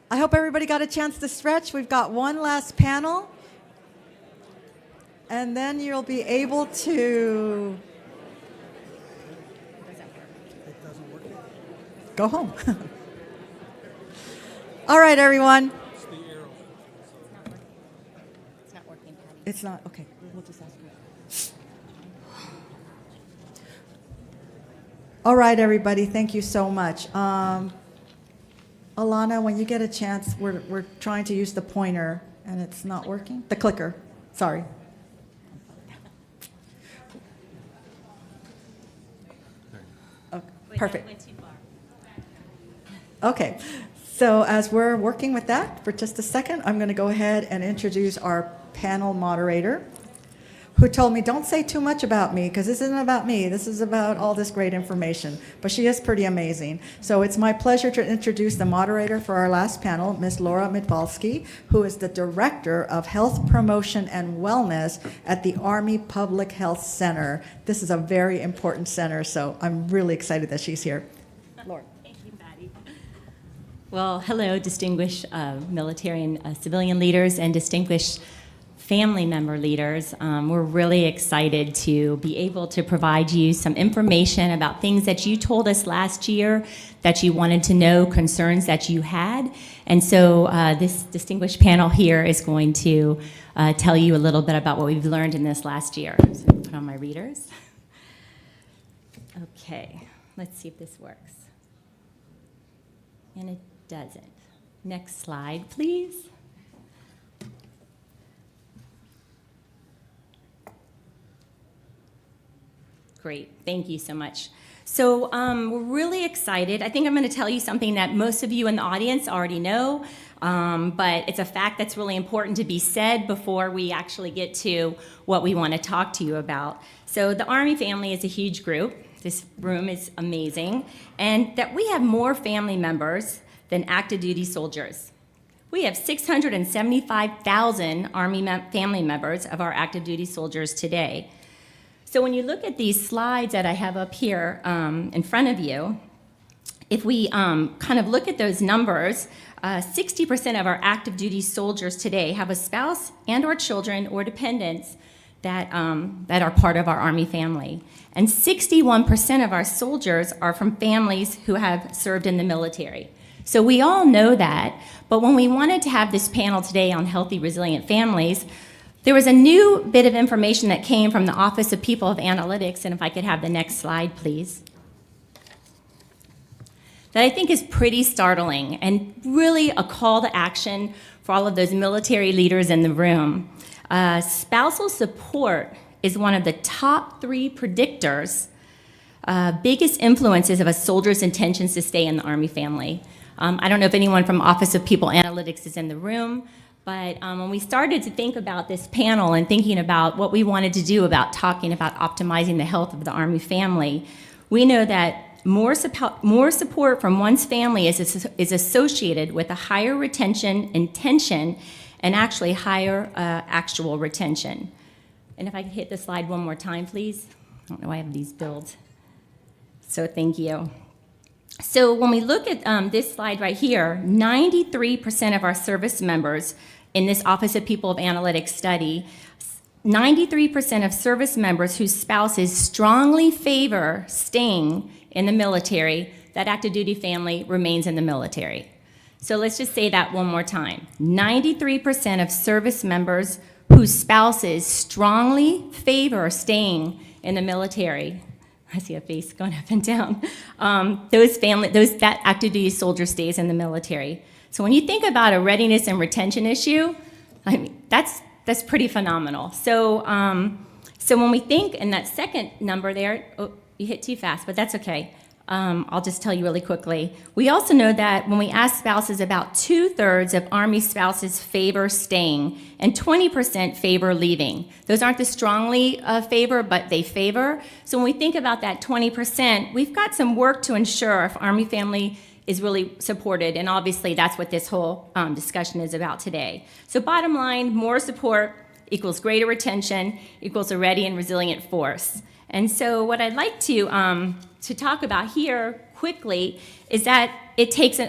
I hope everybody got a chance to stretch. We've got one last panel. And then you'll be able to go home. All right, everyone. It's not working, Patty. It's not, okay, we'll just ask her. All right, everybody, thank you so much. Alana, when you get a chance, we're trying to use the pointer, and it's not working. The clicker, sorry. Okay, perfect. Went too far. Okay, so as we're working with that for just a second, I'm going to go ahead and introduce our panel moderator, who told me, don't say too much about me, because this isn't about me. This is about all this great information. But she is pretty amazing. So it's my pleasure to introduce the moderator for our last panel, Ms. Laura Midvalsky, who is the Director of Health Promotion and Wellness at the Army Public Health Center. This is a very important center, so I'm really excited that she's here. Laura. Thank you, Patty. Well, hello, distinguished military and civilian leaders and distinguished family member leaders. We're really excited to be able to provide you some information about things that you told us last year that you wanted to know, concerns that you had. And so this distinguished panel here is going to tell you a little bit about what we've learned in this last year. So put on my readers. Okay, let's see if this works. And it doesn't. Next slide, please. Great, thank you so much. So we're really excited. I think I'm going to tell you something that most of you in the audience already know, but it's a fact that's really important to be said before we actually get to what we want to talk to you about. So the Army family is a huge group. This room is amazing, and that we have more family members than active duty soldiers. We have 675,000 Army family members of our active duty soldiers today. So when you look at these slides that I have up here in front of you, if we kind of look at those numbers, 60% of our active duty soldiers today have a spouse and or children or dependents that are part of our Army family. And 61% of our soldiers are from families who have served in the military. So we all know that, but when we wanted to have this panel today on healthy, resilient families, there was a new bit of information that came from the Office of People of Analytics, and if I could have the next slide, please, that I think is pretty startling and really a call to action for all of those military leaders in the room. Spousal support is one of the top 3 predictors, biggest influences of a soldier's intentions to stay in the Army family. I don't know if anyone from Office of People Analytics is in the room, but when we started to think about this panel and thinking about what we wanted to do about talking about optimizing the health of the Army family, we know that more support from one's family is associated with a higher retention intention and actually higher actual retention. And if I could hit the slide one more time, please. I don't know why I have these builds. So thank you. So when we look at this slide right here, 93% of our service members in this Office of People of Analytics study, 93% of service members whose spouses strongly favor staying in the military, that active duty family remains in the military. So let's just say that one more time. 93% of service members whose spouses strongly favor staying in the military. I see a face going up and down. That active duty soldier stays in the military. So when you think about a readiness and retention issue, I mean, that's pretty phenomenal. So when we think in that second number there, oh, you hit too fast, but that's okay. I'll just tell you really quickly. We also know that when we ask spouses, about 2/3 of Army spouses favor staying and 20% favor leaving. Those aren't the strongly favor, but they favor. So when we think about that 20%, we've got some work to ensure if Army family is really supported, and obviously that's what this whole discussion is about today. So bottom line, more support equals greater retention equals a ready and resilient force. And so what I'd like to talk about here quickly is that it takes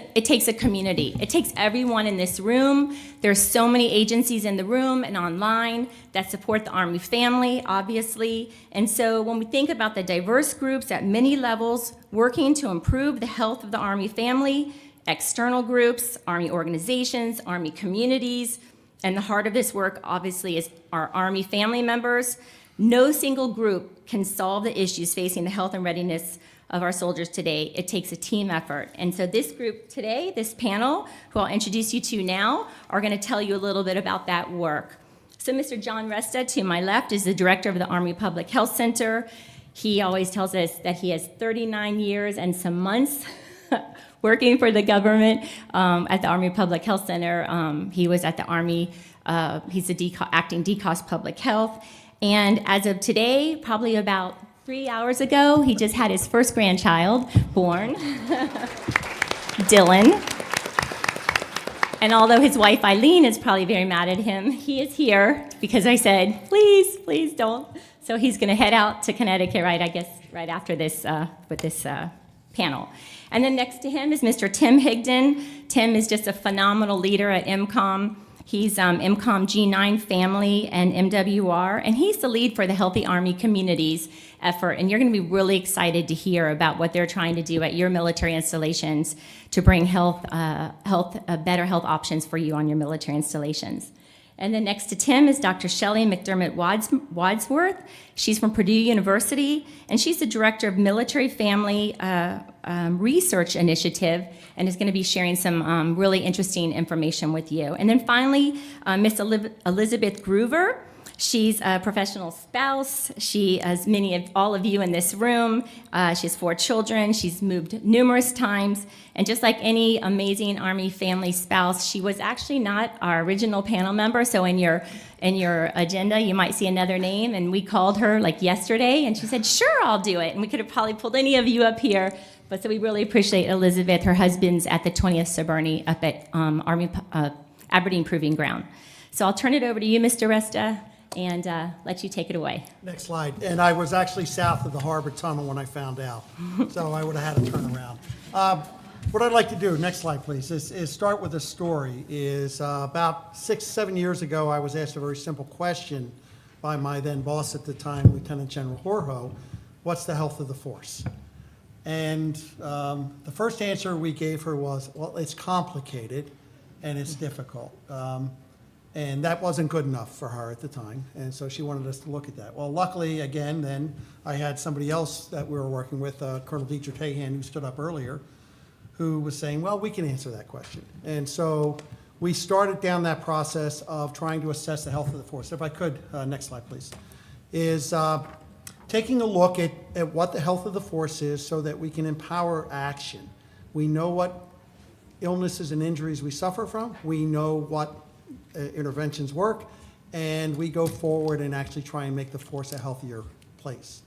a community. It takes everyone in this room. There's so many agencies in the room and online that support the Army family, obviously. And so when we think about the diverse groups at many levels working to improve the health of the Army family, external groups, Army organizations, Army communities, and the heart of this work obviously is our Army family members. No single group can solve the issues facing the health and readiness of our soldiers today. It takes a team effort. And so this group today, this panel, who I'll introduce you to now, are going to tell you a little bit about that work. So Mr. John Resta, to my left, is the director of the Army Public Health Center. He always tells us that he has 39 years and some months working for the government at the Army Public Health Center. He was at the Army, he's the acting DCOS Public Health. And as of today, probably about 3 hours ago, he just had his first grandchild born, Dylan. And although his wife Eileen is probably very mad at him, he is here because I said, please, please don't. So he's going to head out to Connecticut, right after this, with this panel. And then next to him is Mr. Tim Higdon. Tim is just a phenomenal leader at MCOM. He's MCOM G9 Family and MWR, and he's the lead for the Healthy Army Communities effort. And you're going to be really excited to hear about what they're trying to do at your military installations to bring better health options for you on your military installations. And then next to Tim is Dr. Shelley McDermott Wadsworth. She's from Purdue University, and she's the director of Military Family Research Initiative, and is going to be sharing some really interesting information with you. And then finally, Miss Elizabeth Groover. She's a professional spouse. She, as many of all of you in this room, she has 4 children. She's moved numerous times. And just like any amazing Army family spouse, she was actually not our original panel member. So in your agenda, you might see another name. And we called her like yesterday, and she said, sure, I'll do it. And we could have probably pulled any of you up here. But so we really appreciate Elizabeth. Her husband's at the 20th Suburni up at Army Aberdeen Proving Ground. So I'll turn it over to you, Mr. Resta, and let you take it away. Next slide. And I was actually south of the Harbor Tunnel when I found out, so I would have had to turn around. What I'd like to do, next slide please, is start with a story. About 6-7 years ago, I was asked a very simple question by my then boss at the time, Lieutenant General Horoho: what's the health of the force? And the first answer we gave her was, well, it's complicated and it's difficult. And that wasn't good enough for her at the time, and so she wanted us to look at that. Well, luckily, again, then I had somebody else that we were working with, Colonel Dietrich Hahan, who stood up earlier, who was saying, well, we can answer that question. And so we started down that process of trying to assess the health of the force. If I could, next slide, please, is taking a look at what the health of the force is so that we can empower action. We know what illnesses and injuries we suffer from. We know what interventions work, and we go forward and actually try and make the force a healthier place.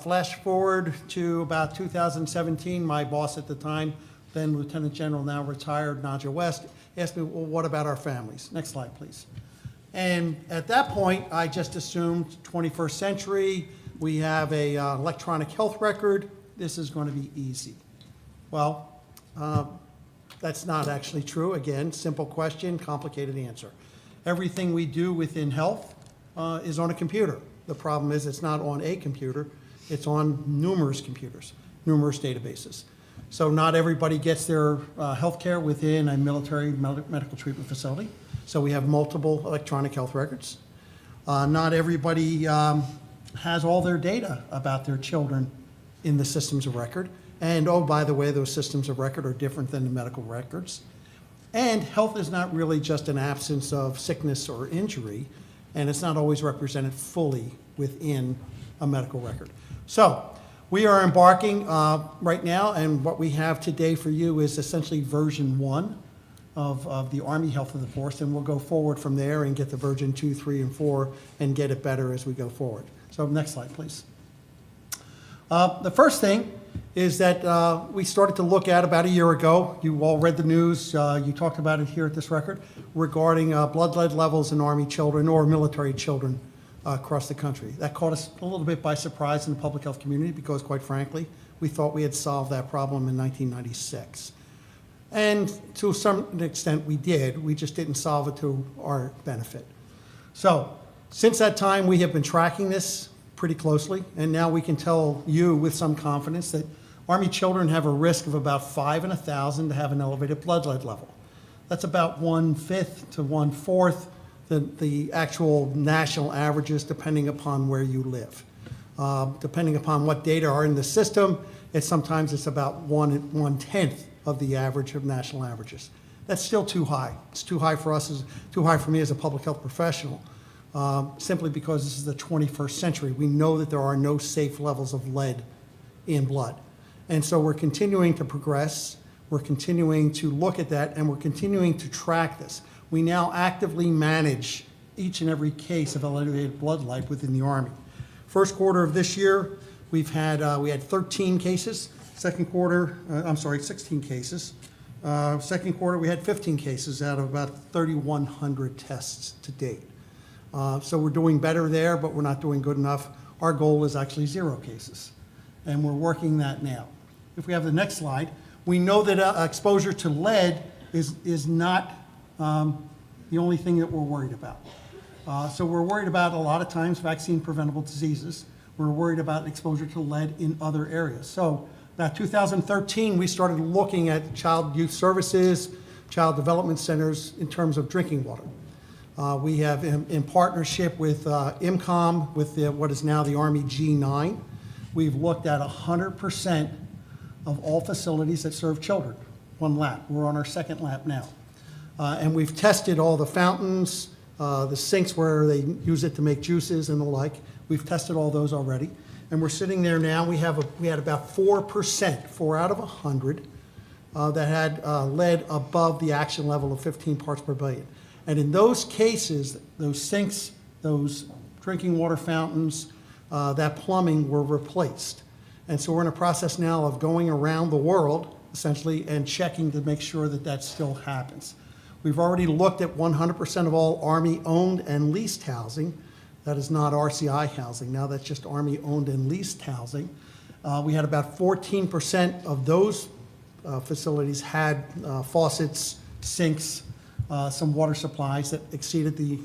Flash forward to about 2017, my boss at the time, then Lieutenant General, now retired, Nadja West, asked me, well, what about our families? Next slide, please. And at that point, I just assumed 21st century, we have a electronic health record, this is going to be easy. Well, that's not actually true. Again, simple question, complicated answer. Everything we do within health is on a computer. The problem is it's not on a computer, it's on numerous computers, numerous databases. So not everybody gets their health care within a military medical treatment facility. So we have multiple electronic health records. Not everybody has all their data about their children in the systems of record. And oh, by the way, those systems of record are different than the medical records. And health is not really just an absence of sickness or injury, and it's not always represented fully within a medical record. So we are embarking right now, and what we have today for you is essentially version 1 of the Army Health of the Force, and we'll go forward from there and get to version 2, 3, and 4 and get it better as we go forward. So next slide, please. The first thing is that we started to look at about a year ago. You all read the news, you talked about it here at this record, regarding blood lead levels in Army children or military children across the country. That caught us a little bit by surprise in the public health community because, quite frankly, we thought we had solved that problem in 1996. And to some extent we did, we just didn't solve it to our benefit. So since that time, we have been tracking this pretty closely, and now we can tell you with some confidence that Army children have a risk of about 5 in 1,000 to have an elevated blood lead level. That's about 1/5 to 1/4 the actual national averages, depending upon where you live. Depending upon what data are in the system, sometimes it's about 1/10 of the average of national averages. That's still too high. It's too high for us, too high for me as a public health professional, simply because this is the 21st century. We know that there are no safe levels of lead in blood. And so we're continuing to progress, we're continuing to look at that, and we're continuing to track this. We now actively manage each and every case of elevated blood lead within the Army. First quarter of this year, we had 13 cases. Second quarter, 16 cases. Second quarter, we had 15 cases out of about 3,100 tests to date. So we're doing better there, but we're not doing good enough. Our goal is actually 0 cases, and we're working that now. If we have the next slide, we know that exposure to lead is not the only thing that we're worried about. So we're worried about, a lot of times, vaccine-preventable diseases. We're worried about exposure to lead in other areas. So about 2013, we started looking at child youth services, child development centers in terms of drinking water. We have, in partnership with IMCOM, with what is now the Army G9, we've looked at 100% of all facilities that serve children. One lap. We're on our second lap now. And we've tested all the fountains, the sinks where they use it to make juices and the like. We've tested all those already. And we're sitting there now, we had about 4%, 4 out of 100, that had lead above the action level of 15 parts per billion. And in those cases, those sinks, those drinking water fountains, that plumbing were replaced. And so we're in a process now of going around the world, essentially, and checking to make sure that that still happens. We've already looked at 100% of all Army-owned and leased housing. That is not RCI housing. Now that's just Army-owned and leased housing. We had about 14% of those facilities had faucets, sinks, some water supplies that exceeded the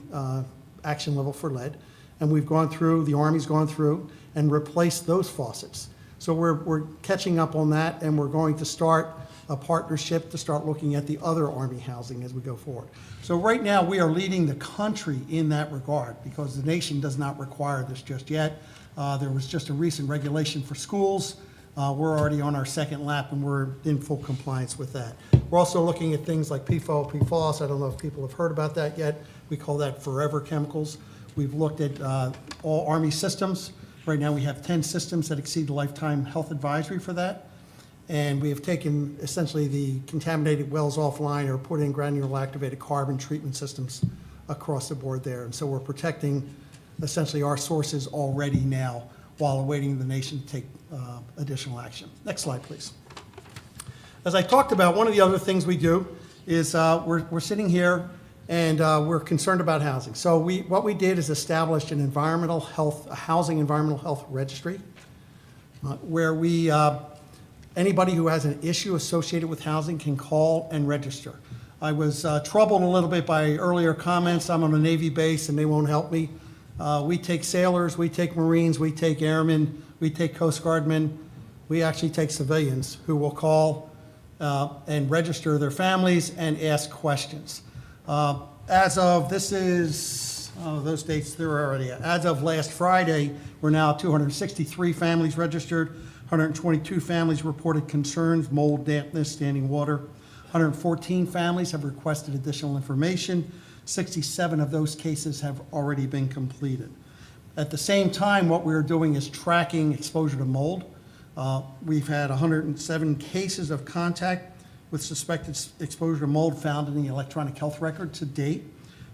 action level for lead. And we've gone through, the Army's gone through and replaced those faucets. So we're catching up on that, and we're going to start a partnership to start looking at the other Army housing as we go forward. So right now we are leading the country in that regard because the nation does not require this just yet. There was just a recent regulation for schools. We're already on our second lap, and we're in full compliance with that. We're also looking at things like PFOA, PFOS. I don't know if people have heard about that yet. We call that forever chemicals. We've looked at all Army systems. Right now we have 10 systems that exceed the lifetime health advisory for that. And we have taken essentially the contaminated wells offline or put in granular activated carbon treatment systems across the board there. And so we're protecting essentially our sources already now while awaiting the nation to take additional action. Next slide, please. As I talked about, one of the other things we do is we're sitting here and we're concerned about housing. So what we did is establish an housing environmental health registry where anybody who has an issue associated with housing can call and register. I was troubled a little bit by earlier comments. I'm on a Navy base and they won't help me. We take sailors, we take Marines, we take airmen, we take Coast Guardmen. We actually take civilians who will call and register their families and ask questions. As of, those dates, they're already, as of last Friday, we're now at 263 families registered, 122 families reported concerns, mold, dampness, standing water. 114 families have requested additional information. 67 of those cases have already been completed. At the same time, what we're doing is tracking exposure to mold. We've had 107 cases of contact with suspected exposure to mold found in the electronic health record to date.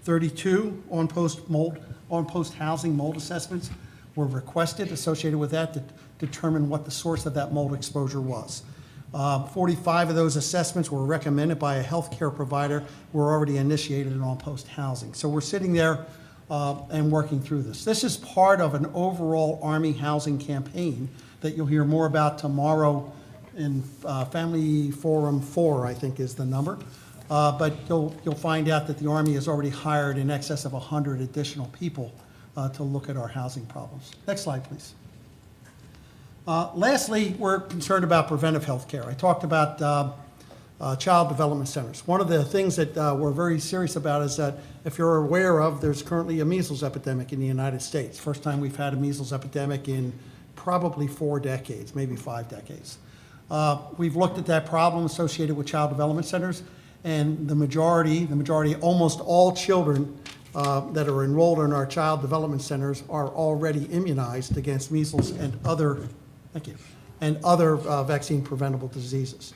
32 on-post housing mold assessments were requested associated with that to determine what the source of that mold exposure was. 45 of those assessments were recommended by a healthcare provider, were already initiated in on-post housing. So we're sitting there and working through this. This is part of an overall Army housing campaign that you'll hear more about tomorrow in Family Forum 4, I think is the number. But you'll find out that the Army has already hired in excess of 100 additional people to look at our housing problems. Next slide, please. Lastly, we're concerned about preventive health care. I talked about child development centers. One of the things that we're very serious about is that, if you're aware of, there's currently a measles epidemic in the United States. First time we've had a measles epidemic in probably 4 decades, maybe 5 decades. We've looked at that problem associated with child development centers, and the majority, almost all children that are enrolled in our child development centers are already immunized against measles and other, vaccine preventable diseases.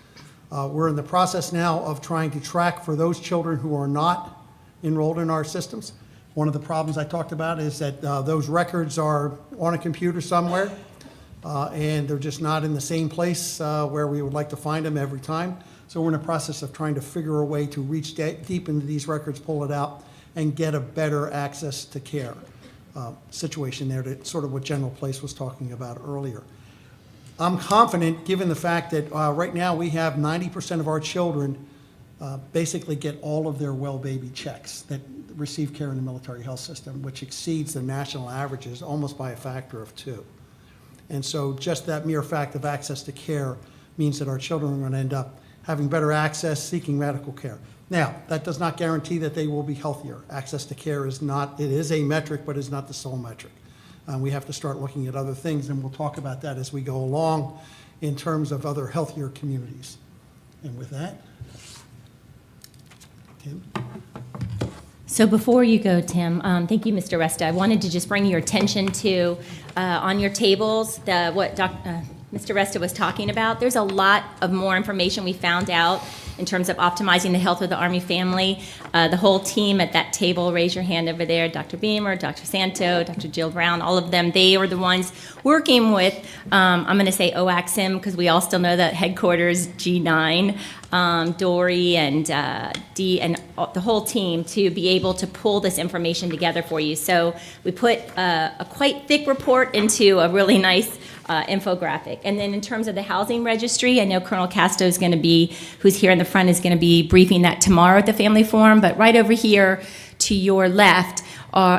We're in the process now of trying to track for those children who are not enrolled in our systems. One of the problems I talked about is that those records are on a computer somewhere, and they're just not in the same place where we would like to find them every time. So we're in the process of trying to figure a way to reach deep into these records, pull it out, and get a better access to care situation there, to sort of what General Place was talking about earlier. I'm confident, given the fact that right now we have 90% of our children basically get all of their well baby checks that receive care in the military health system, which exceeds the national averages almost by a factor of 2. And so just that mere fact of access to care means that our children are going to end up having better access, seeking medical care. Now, that does not guarantee that they will be healthier. Access to care is not, it is a metric, but is not the sole metric. We have to start looking at other things, and we'll talk about that as we go along in terms of other healthier communities. And with that, Tim. So before you go, Tim, thank you, Mr. Resta. I wanted to just bring your attention to, on your tables, what Mr. Resta was talking about. There's a lot of more information we found out in terms of optimizing the health of the Army family. The whole team at that table, raise your hand over there, Dr. Beamer, Dr. Santo, Dr. Jill Brown, all of them, they were the ones working with, I'm going to say OAXM, because we all still know that headquarters, G9, Dory and Dee, and the whole team to be able to pull this information together for you. So we put a quite thick report into a really nice infographic. And then in terms of the housing registry, I know Colonel Casto is going to be, who's here in the front, is going to be briefing that tomorrow at the Family Forum. But right over here to your left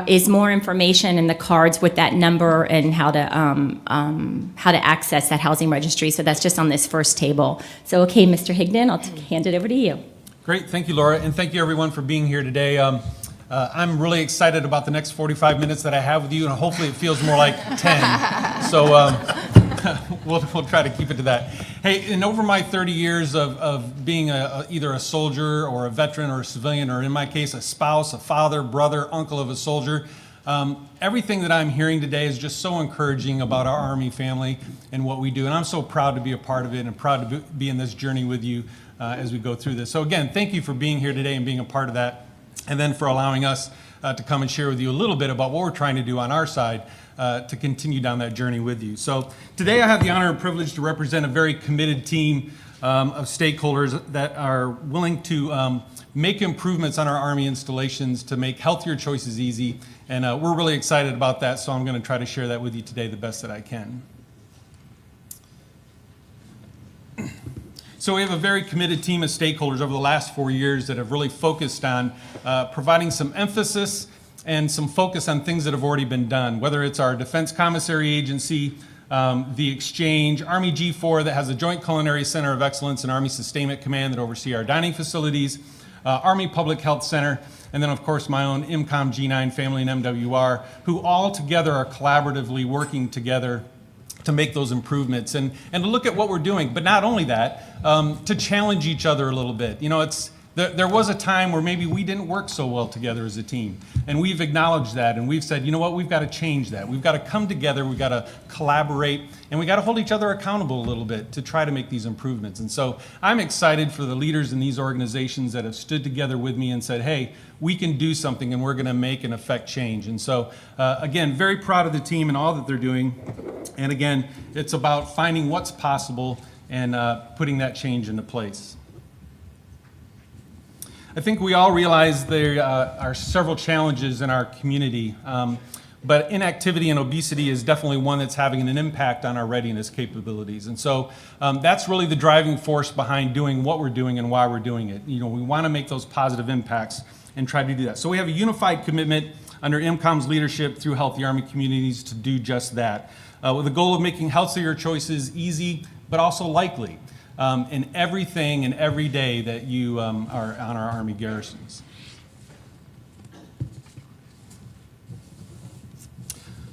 is more information in the cards with that number and how to access that housing registry. So that's just on this first table. So okay, Mr. Higdon, I'll hand it over to you. Great, thank you, Laura, and thank you everyone for being here today. I'm really excited about the next 45 minutes that I have with you, and hopefully it feels more like 10. So we'll try to keep it to that. Hey, and over my 30 years of being either a soldier or a veteran or a civilian, or in my case, a spouse, a father, brother, uncle of a soldier, everything that I'm hearing today is just so encouraging about our Army family and what we do. And I'm so proud to be a part of it and proud to be in this journey with you as we go through this. So again, thank you for being here today and being a part of that, and then for allowing us to come and share with you a little bit about what we're trying to do on our side to continue down that journey with you. So today I have the honor and privilege to represent a very committed team of stakeholders that are willing to make improvements on our Army installations to make healthier choices easy, and we're really excited about that, so I'm going to try to share that with you today the best that I can. So we have a very committed team of stakeholders over the last 4 years that have really focused on providing some emphasis and some focus on things that have already been done, whether it's our Defense Commissary Agency, the Exchange, Army G4 that has a Joint Culinary Center of Excellence, and Army Sustainment Command that oversee our dining facilities, Army Public Health Center, and then of course my own IMCOM G9 family and MWR, who all together are collaboratively working together to make those improvements and to look at what we're doing. But not only that, to challenge each other a little bit. You know, there was a time where maybe we didn't work so well together as a team. And we've acknowledged that, and we've said, you know what, we've got to change that. We've got to come together, we've got to collaborate, and we've got to hold each other accountable a little bit to try to make these improvements. And so I'm excited for the leaders in these organizations that have stood together with me and said, hey, we can do something and we're going to make and affect change. And so, again, very proud of the team and all that they're doing. And again, it's about finding what's possible and putting that change into place. I think we all realize there are several challenges in our community. But inactivity and obesity is definitely one that's having an impact on our readiness capabilities. And so that's really the driving force behind doing what we're doing and why we're doing it. You know, we want to make those positive impacts and try to do that. So we have a unified commitment under MCOM's leadership through Healthy Army Communities to do just that, with the goal of making healthier choices easy, but also likely in everything and every day that you are on our Army garrisons.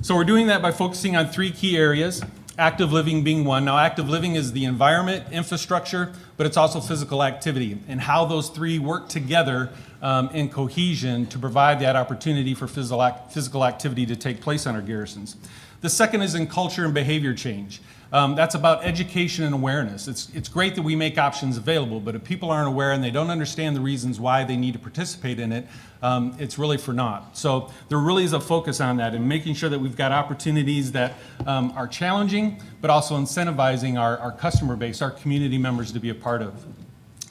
So we're doing that by focusing on 3 key areas, active living being one. Now, active living is the environment, infrastructure, but it's also physical activity, and how those 3 work together in cohesion to provide that opportunity for physical activity to take place on our garrisons. The second is in culture and behavior change. That's about education and awareness. It's great that we make options available, but if people aren't aware and they don't understand the reasons why they need to participate in it, it's really for naught. So there really is a focus on that and making sure that we've got opportunities that are challenging, but also incentivizing our customer base, our community members to be a part of.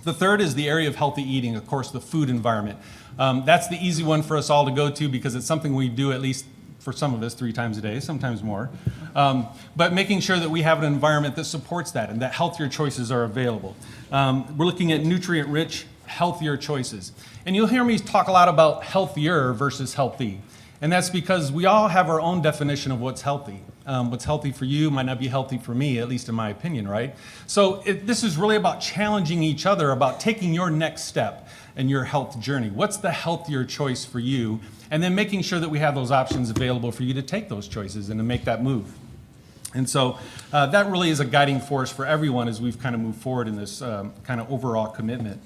The third is the area of healthy eating, of course, the food environment. That's the easy one for us all to go to because it's something we do at least for some of us 3 times a day, sometimes more. But making sure that we have an environment that supports that and that healthier choices are available. We're looking at nutrient-rich, healthier choices. And you'll hear me talk a lot about healthier versus healthy. And that's because we all have our own definition of what's healthy. What's healthy for you might not be healthy for me, at least in my opinion, right? So this is really about challenging each other, about taking your next step in your health journey. What's the healthier choice for you? And then making sure that we have those options available for you to take those choices and to make that move. And so that really is a guiding force for everyone as we've kind of moved forward in this kind of overall commitment.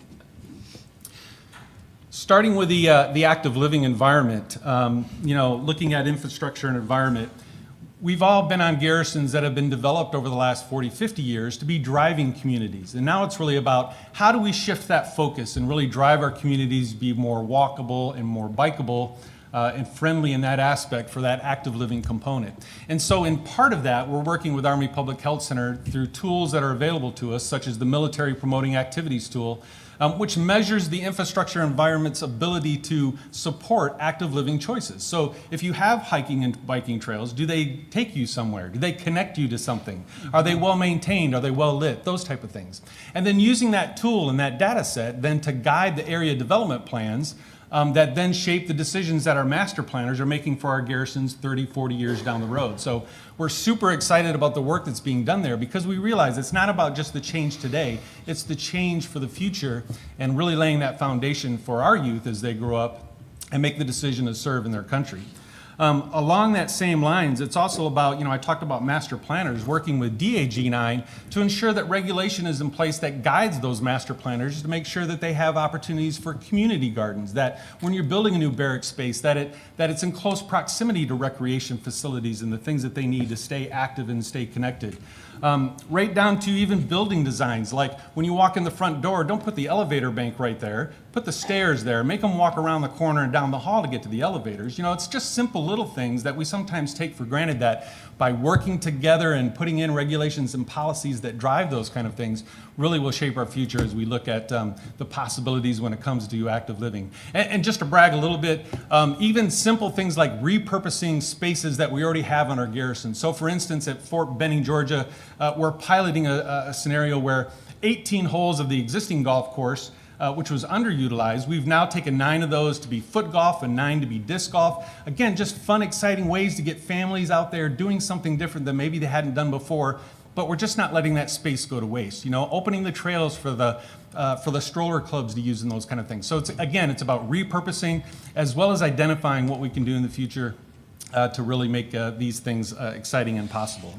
Starting with the active living environment, you know, looking at infrastructure and environment, we've all been on garrisons that have been developed over the last 40, 50 years to be driving communities. And now it's really about how do we shift that focus and really drive our communities to be more walkable and more bikeable and friendly in that aspect for that active living component. And so in part of that, we're working with Army Public Health Center through tools that are available to us, such as the Military Promoting Activities tool, which measures the infrastructure environment's ability to support active living choices. So if you have hiking and biking trails, do they take you somewhere? Do they connect you to something? Are they well maintained? Are they well lit? Those type of things. And then using that tool and that data set then to guide the area development plans that then shape the decisions that our master planners are making for our garrisons 30, 40 years down the road. So we're super excited about the work that's being done there because we realize it's not about just the change today, it's the change for the future and really laying that foundation for our youth as they grow up and make the decision to serve in their country. Along that same lines, it's also about, you know, I talked about master planners working with DAG9 to ensure that regulation is in place that guides those master planners to make sure that they have opportunities for community gardens, that when you're building a new barrack space, that it's in close proximity to recreation facilities and the things that they need to stay active and stay connected. Right down to even building designs, like when you walk in the front door, don't put the elevator bank right there, put the stairs there, make them walk around the corner and down the hall to get to the elevators. You know, it's just simple little things that we sometimes take for granted that by working together and putting in regulations and policies that drive those kind of things really will shape our future as we look at the possibilities when it comes to active living. And just to brag a little bit, even simple things like repurposing spaces that we already have on our garrison. So for instance, at Fort Benning, Georgia, we're piloting a scenario where 18 holes of the existing golf course which was underutilized. We've now taken 9 of those to be foot golf and 9 to be disc golf. Again, just fun, exciting ways to get families out there doing something different than maybe they hadn't done before, but we're just not letting that space go to waste. You know, opening the trails for the stroller clubs to use and those kind of things. So it's about repurposing as well as identifying what we can do in the future to really make these things exciting and possible.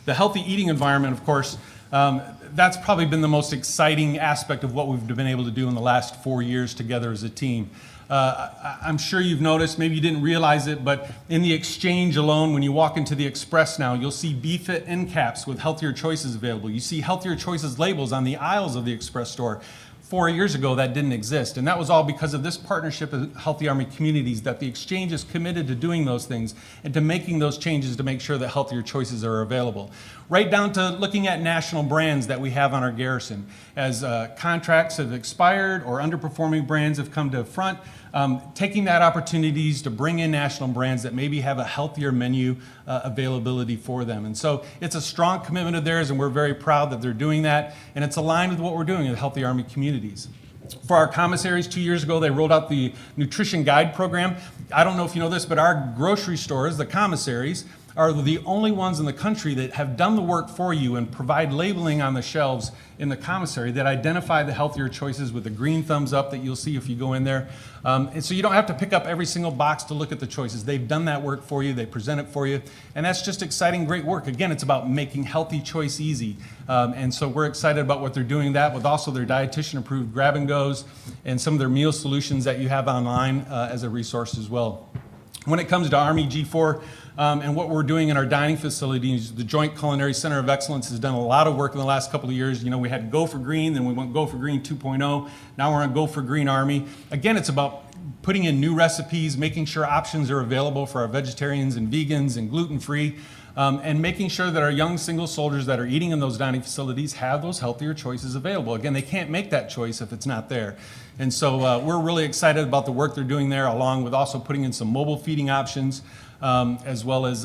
The healthy eating environment, of course, that's probably been the most exciting aspect of what we've been able to do in the last 4 years together as a team. I'm sure you've noticed, maybe you didn't realize it, but in the exchange alone, when you walk into the Express now, you'll see BFIT end caps with healthier choices available. You see healthier choices labels on the aisles of the Express store. 4 years ago, that didn't exist. And that was all because of this partnership of Healthy Army Communities, that the exchange is committed to doing those things and to making those changes to make sure that healthier choices are available. Right down to looking at national brands that we have on our garrison. As contracts have expired or underperforming brands have come to front, taking that opportunities to bring in national brands that maybe have a healthier menu availability for them. And so it's a strong commitment of theirs, and we're very proud that they're doing that, and it's aligned with what we're doing at Healthy Army Communities. For our commissaries, 2 years ago, they rolled out the Nutrition Guide program. I don't know if you know this, but our grocery stores, the commissaries, are the only ones in the country that have done the work for you and provide labeling on the shelves in the commissary that identify the healthier choices with the green thumbs up that you'll see if you go in there. And so you don't have to pick up every single box to look at the choices. They've done that work for you, they present it for you, and that's just exciting, great work. Again, it's about making healthy choice easy. And so we're excited about what they're doing that with also their dietitian approved grab and goes and some of their meal solutions that you have online as a resource as well. When it comes to Army G4 and what we're doing in our dining facilities, the Joint Culinary Center of Excellence has done a lot of work in the last couple of years. You know, we had Go for Green, then we went Go for Green 2.0. Now we're on Go for Green Army. Again, it's about putting in new recipes, making sure options are available for our vegetarians and vegans and gluten-free, and making sure that our young single soldiers that are eating in those dining facilities have those healthier choices available. Again, they can't make that choice if it's not there. And so we're really excited about the work they're doing there, along with also putting in some mobile feeding options, as well as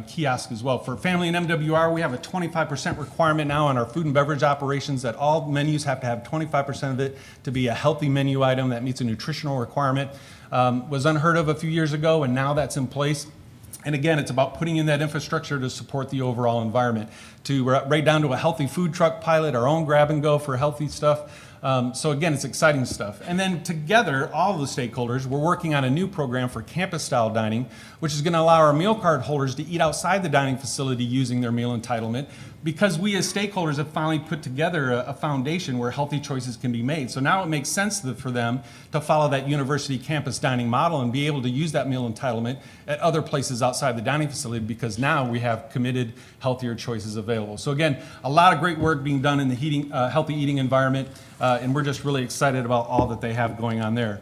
kiosk as well. For family and MWR, we have a 25% requirement now on our food and beverage operations that all menus have to have 25% of it to be a healthy menu item that meets a nutritional requirement. Was unheard of a few years ago, and now that's in place. And again, it's about putting in that infrastructure to support the overall environment, to right down to a healthy food truck pilot, our own grab and go for healthy stuff. So again, it's exciting stuff. And then together, all of the stakeholders, we're working on a new program for campus-style dining, which is going to allow our meal card holders to eat outside the dining facility using their meal entitlement, because we as stakeholders have finally put together a foundation where healthy choices can be made. So now it makes sense for them to follow that university campus dining model and be able to use that meal entitlement at other places outside the dining facility, because now we have committed healthier choices available. So again, a lot of great work being done in the healthy eating environment, and we're just really excited about all that they have going on there.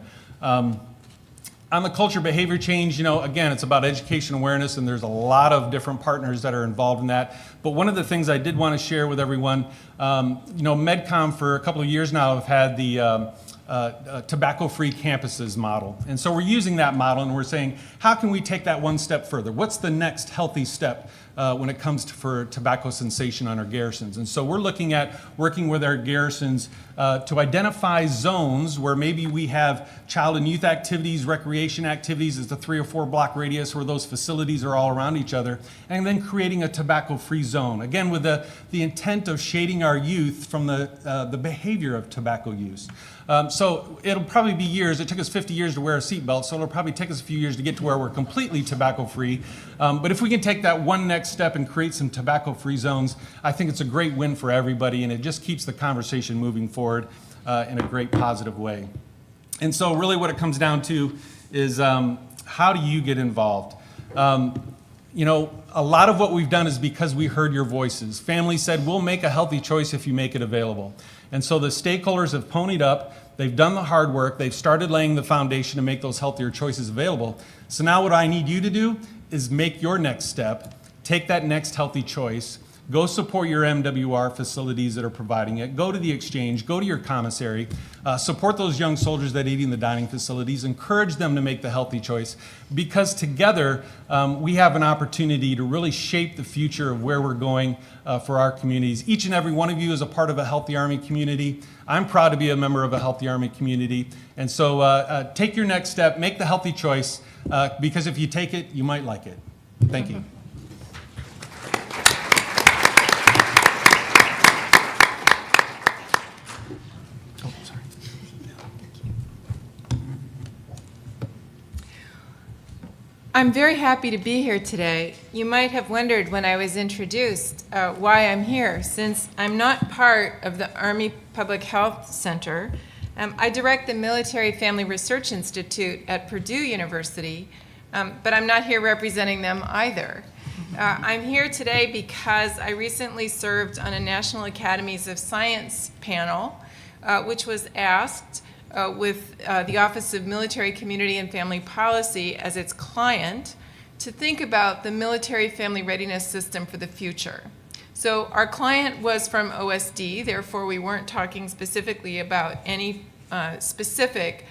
On the culture behavior change, you know, again, it's about education awareness, and there's a lot of different partners that are involved in that. But one of the things I did want to share with everyone, you know, MedCom for a couple of years now have had the tobacco-free campuses model. And so we're using that model, and we're saying, how can we take that one step further? What's the next healthy step when it comes for tobacco cessation on our garrisons? And so we're looking at working with our garrisons to identify zones where maybe we have child and youth activities, recreation activities as the 3 or 4 block radius where those facilities are all around each other, and then creating a tobacco-free zone. Again, with the intent of shading our youth from the behavior of tobacco use. So it'll probably be years. It took us 50 years to wear a seatbelt, so it'll probably take us a few years to get to where we're completely tobacco-free. But if we can take that one next step and create some tobacco-free zones, I think it's a great win for everybody, and it just keeps the conversation moving forward in a great positive way. And so really what it comes down to is how do you get involved? You know, a lot of what we've done is because we heard your voices. Families said, we'll make a healthy choice if you make it available. And so the stakeholders have ponied up, they've done the hard work, they've started laying the foundation to make those healthier choices available. So now what I need you to do is make your next step, take that next healthy choice, go support your MWR facilities that are providing it, go to the exchange, go to your commissary, support those young soldiers that eat in the dining facilities, encourage them to make the healthy choice, because together we have an opportunity to really shape the future of where we're going for our communities. Each and every one of you is a part of a Healthy Army community. I'm proud to be a member of a Healthy Army community. And so take your next step, make the healthy choice, because if you take it, you might like it. Thank you. I'm very happy to be here today. You might have wondered when I was introduced why I'm here, since I'm not part of the Army Public Health Center. I direct the Military Family Research Institute at Purdue University, but I'm not here representing them either. I'm here today because I recently served on a National Academies of Science panel which was asked with the Office of Military, Community, and Family Policy as its client to think about the military family readiness system for the future. So our client was from OSD, therefore we weren't talking specifically about any specific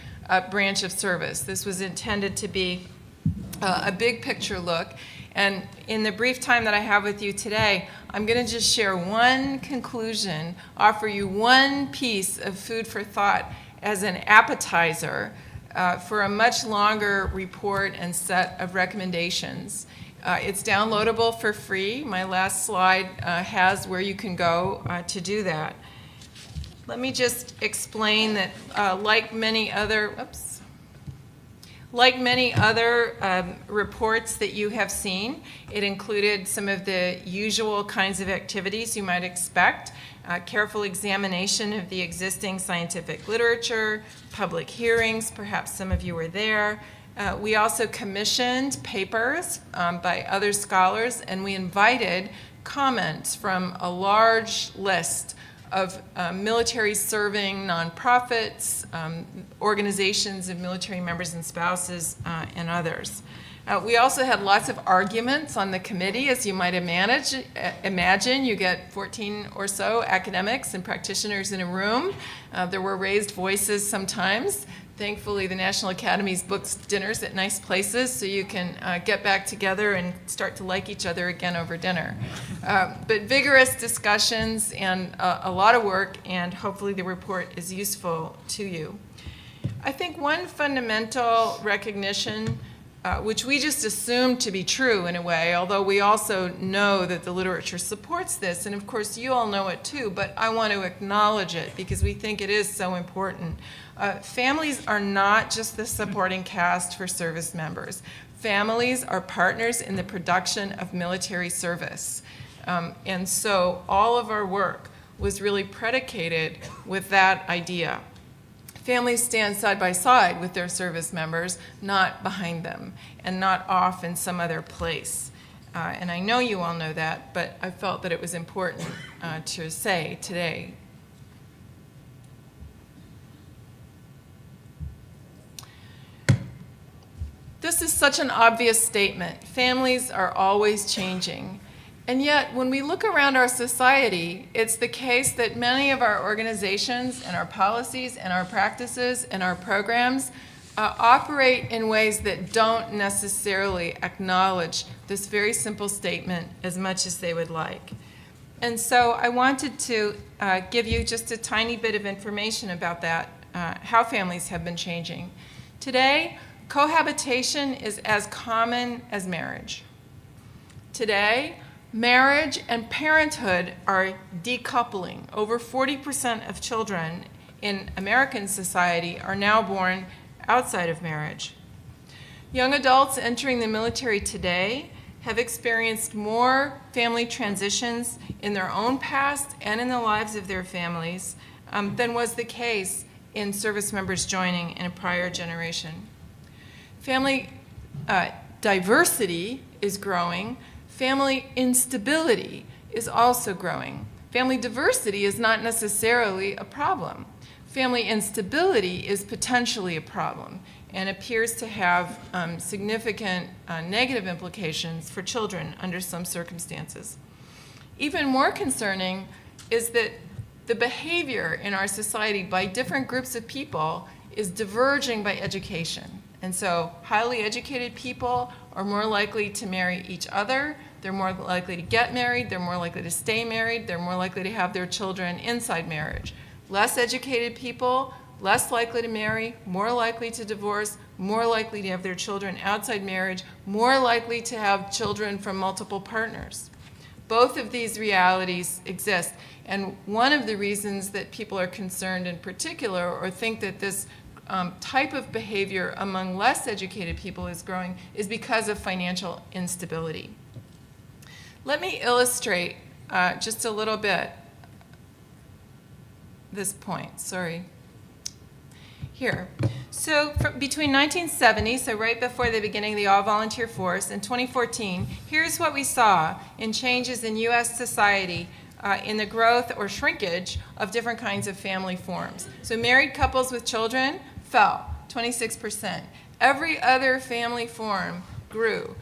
branch of service. This was intended to be a big picture look. And in the brief time that I have with you today, I'm going to just share one conclusion, offer you one piece of food for thought as an appetizer for a much longer report and set of recommendations. It's downloadable for free. My last slide has where you can go to do that. Let me just explain that like many other reports that you have seen, it included some of the usual kinds of activities you might expect, careful examination of the existing scientific literature, public hearings, perhaps some of you were there. We also commissioned papers by other scholars, and we invited comments from a large list of military serving nonprofits, organizations of military members and spouses, and others. We also had lots of arguments on the committee, as you might imagine. You get 14 or so academics and practitioners in a room. There were raised voices sometimes. Thankfully, the National Academy's books dinners at nice places, so you can get back together and start to like each other again over dinner. But vigorous discussions and a lot of work, and hopefully the report is useful to you. I think one fundamental recognition, which we just assumed to be true in a way, although we also know that the literature supports this, and of course you all know it too, but I want to acknowledge it because we think it is so important. Families are not just the supporting cast for service members. Families are partners in the production of military service. And so all of our work was really predicated with that idea. Families stand side by side with their service members, not behind them, and not off in some other place. And I know you all know that, but I felt that it was important to say today. This is such an obvious statement. Families are always changing. And yet, when we look around our society, it's the case that many of our organizations and our policies and our practices and our programs operate in ways that don't necessarily acknowledge this very simple statement as much as they would like. And so I wanted to give you just a tiny bit of information about that, how families have been changing. Today, cohabitation is as common as marriage. Today, marriage and parenthood are decoupling. Over 40% of children in American society are now born outside of marriage. Young adults entering the military today have experienced more family transitions in their own past and in the lives of their families than was the case in service members joining in a prior generation. Family diversity is growing. Family instability is also growing. Family diversity is not necessarily a problem. Family instability is potentially a problem and appears to have significant negative implications for children under some circumstances. Even more concerning is that the behavior in our society by different groups of people is diverging by education. And so highly educated people are more likely to marry each other, they're more likely to get married, they're more likely to stay married, they're more likely to have their children inside marriage. Less educated people, less likely to marry, more likely to divorce, more likely to have their children outside marriage, more likely to have children from multiple partners. Both of these realities exist, and one of the reasons that people are concerned in particular or think that this type of behavior among less educated people is growing is because of financial instability. Let me illustrate just a little bit this point. Sorry. Here. So between 1970, so right before the beginning of the all-volunteer force, and 2014, here's what we saw in changes in U.S. society in the growth or shrinkage of different kinds of family forms. So married couples with children fell 26%. Every other family form grew.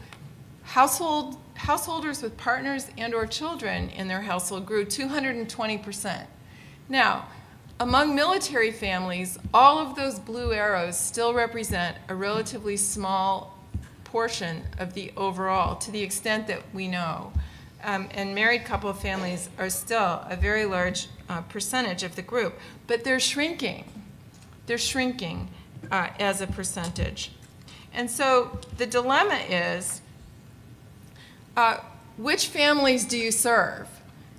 Householders with partners and or children in their household grew 220%. Now, among military families, all of those blue arrows still represent a relatively small portion of the overall, to the extent that we know. And married couple families are still a very large percentage of the group, but they're shrinking. They're shrinking as a percentage. And so the dilemma is, which families do you serve?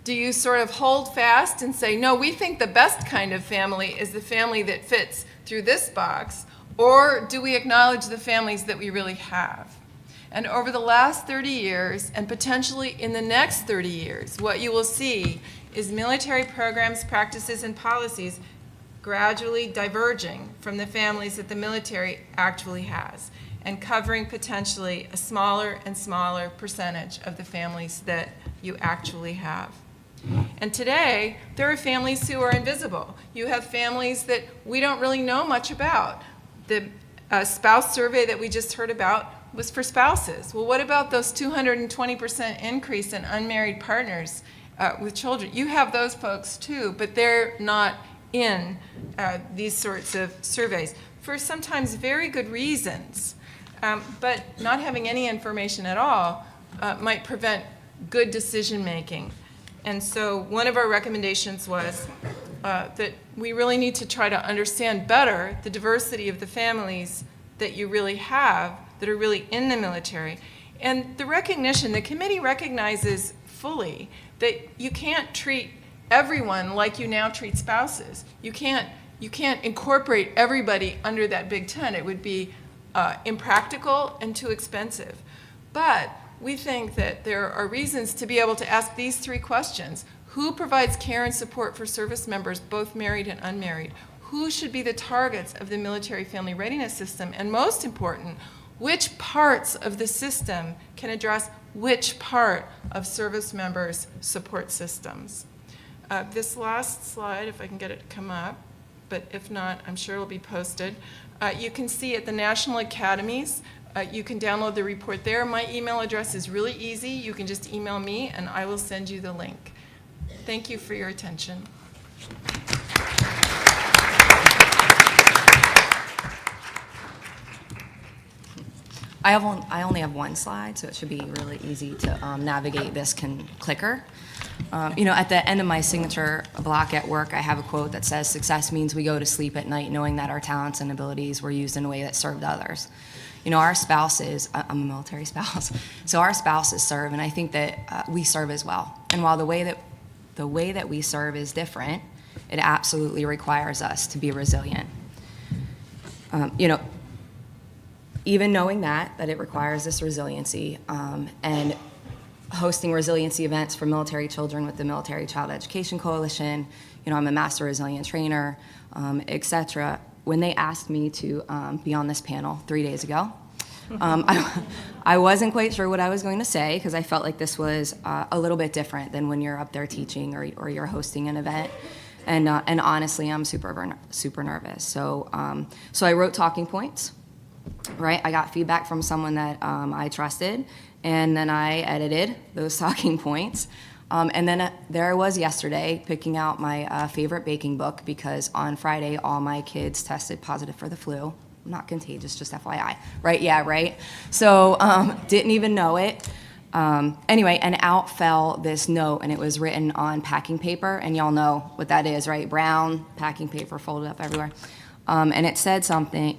Do you sort of hold fast and say, no, we think the best kind of family is the family that fits through this box, or do we acknowledge the families that we really have? And over the last 30 years, and potentially in the next 30 years, what you will see is military programs, practices, and policies gradually diverging from the families that the military actually has, and covering potentially a smaller and smaller percentage of the families that you actually have. And today, there are families who are invisible. You have families that we don't really know much about. The spouse survey that we just heard about was for spouses. Well, what about those 220% increase in unmarried partners with children? You have those folks too, but they're not in these sorts of surveys for sometimes very good reasons. But not having any information at all might prevent good decision making. And so one of our recommendations was that we really need to try to understand better the diversity of the families that you really have that are really in the military. And the recognition, the committee recognizes fully that you can't treat everyone like you now treat spouses. You can't incorporate everybody under that big tent. It would be impractical and too expensive. But we think that there are reasons to be able to ask these three questions. Who provides care and support for service members, both married and unmarried? Who should be the targets of the military family readiness system? And most important, which parts of the system can address which part of service members' support systems? This last slide, if I can get it to come up, but if not, I'm sure it'll be posted. You can see at the National Academies, you can download the report there. My email address is really easy. You can just email me and I will send you the link. Thank you for your attention. I only have one slide, so it should be really easy to navigate this clicker. At the end of my signature block at work, I have a quote that says, "Success means we go to sleep at night knowing that our talents and abilities were used in a way that served others." Our spouses, I'm a military spouse, so our spouses serve, and I think that we serve as well. And while the way that we serve is different, it absolutely requires us to be resilient. Even knowing that it requires this resiliency, and hosting resiliency events for military children with the Military Child Education Coalition, I'm a master resilient trainer, et cetera. When they asked me to be on this panel 3 days ago, I wasn't quite sure what I was going to say because I felt like this was a little bit different than when you're up there teaching or you're hosting an event. And honestly, I'm super nervous. So I wrote talking points. Right, I got feedback from someone that I trusted, and then I edited those talking points. And then there I was yesterday picking out my favorite baking book because on Friday all my kids tested positive for the flu. Not contagious, just FYI. Right? Yeah, right? So didn't even know it. Anyway, and out fell this note, and it was written on packing paper, and y'all know what that is, right? Brown packing paper folded up everywhere. And it said something.